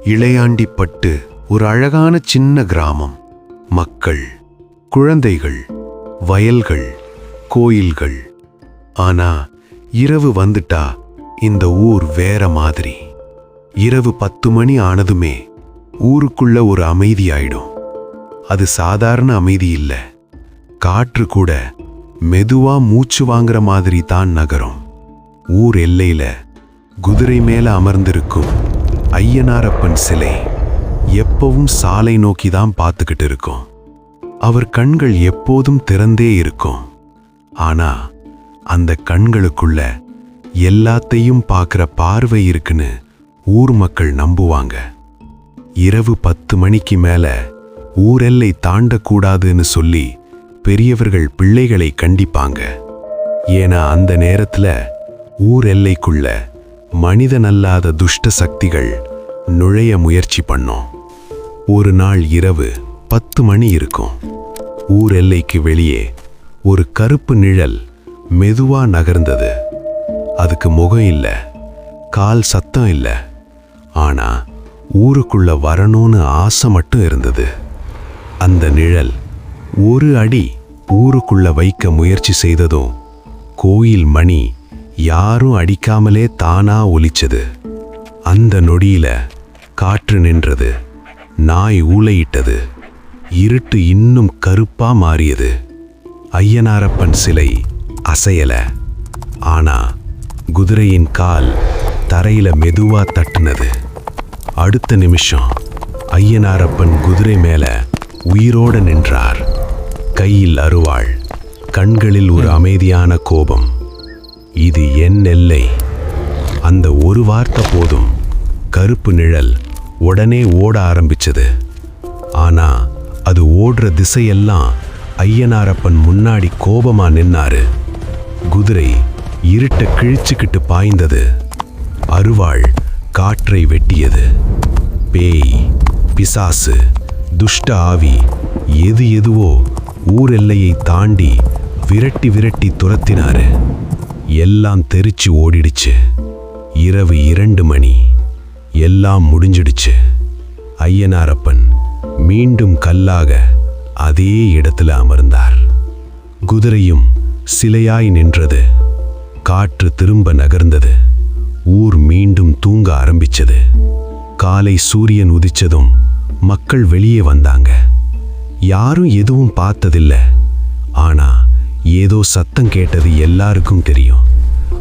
இளையாண்டிப்பட்டு ஒரு அழகான சின்ன கிராமம். மக்கள், குழந்தைகள், வயல்கள், கோயில்கள். ஆனா இரவு வந்துட்டா இந்த ஊர் வேற மாதிரி. இரவு 10 மணி ஆனதுமே ஊருக்குள்ள ஒரு அமைதி ஆயிடும். அது சாதாரண அமைதி இல்ல. காற்று கூட மெதுவா மூச்சு வாங்குற மாதிரி தான் நகரும். ஊர் எல்லையில குதிரை மேல அமர்ந்திருக்கும் ஐயனாரப்பன் சிலை எப்பவும் சாலை நோக்கி தான் பார்த்துக்கிட்டு இருக்கும். அவர் கண்கள் எப்போதும் திறந்தே இருக்கும். ஆனா அந்த கண்களுக்குள்ள எல்லாத்தையும் பார்க்கிற பார்வை இருக்குன்னு ஊர் மக்கள் நம்புவாங்க. இரவு 10 மணிக்கு மேல ஊரெல்லை தாண்டக்கூடாதுன்னு சொல்லி பெரியவர்கள் பிள்ளைகளை கண்டிப்பாங்க. ஏன்னா அந்த நேரத்துல ஊர் எல்லைக்குள்ள மனிதனல்லாத துஷ்ட சக்திகள் நுழைய முயற்சி பண்ணோம். ஒரு நாள் இரவு 10 மணி இருக்கும். ஊர் எல்லைக்கு வெளியே ஒரு கருப்பு நிழல் மெதுவா நகர்ந்தது. அதுக்கு முகம் இல்ல, கால் சத்தம் இல்ல. ஆனா ஊருக்குள்ள வரணும்னு ஆசை மட்டும் இருந்தது. அந்த நிழல் ஒரு அடி ஊருக்குள்ள வைக்க முயற்சி செய்ததும் கோயில் மணி யாரும் அடிக்காமலே தானா ஒலிச்சது. அந்த நொடியில காற்று நின்றது, நாய் ஊளையிட்டது, இருட்டு இன்னும் கருப்பா மாறியது. ஐயனாரப்பன் சிலை அசையல. ஆனா குதிரையின் கால் தரையில மெதுவா தட்டுனது. அடுத்த நிமிஷம் ஐயனாரப்பன் குதிரை மேல உயிரோட நின்றார். கையில் அருவாள், கண்களில் ஒரு அமைதியான கோபம். இது என் எல்லை. அந்த ஒரு வார்த்தை போதும். கருப்பு நிழல் உடனே ஓட ஆரம்பிச்சது. ஆனா அது ஓடுற திசையெல்லாம் ஐயனாரப்பன் முன்னாடி கோபமா நின்னாரு. குதிரை இருட்ட கிழிச்சுக்கிட்டு பாய்ந்தது. அருவாள் காற்றை வெட்டியது. பேய், பிசாசு, துஷ்ட ஆவி எது எதுவோ ஊர் எல்லையை தாண்டி விரட்டி விரட்டி துரத்தினாரு. எல்லாம் தெரிச்சு ஓடிடுச்சு. இரவு 2 மணி. எல்லாம் முடிஞ்சிடுச்சு. ஐயனாரப்பன் மீண்டும் கல்லாக அதே இடத்துல அமர்ந்தார். குதிரையும் சிலையாய் நின்றது. காற்று திரும்ப நகர்ந்தது. ஊர் மீண்டும் தூங்க ஆரம்பிச்சது. காலை சூரியன் உதிச்சதும் மக்கள் வெளியே வந்தாங்க. யாரும் எதுவும் பார்த்ததில்ல. ஆனா ஏதோ சத்தம் கேட்டது எல்லாருக்கும் தெரியும்.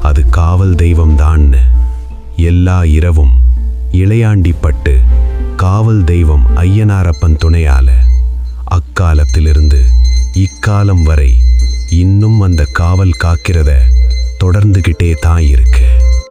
அது காவல் தெய்வம் தான்னு. எல்லா இரவும் இளையாண்டிப்பட்டு காவல் தெய்வம் ஐயனாரப்பன் துணையால அக்காலத்திலிருந்து இக்காலம் வரை இன்னும் அந்த காவல் காக்கிறத தொடர்ந்துகிட்டே தான் இருக்கு.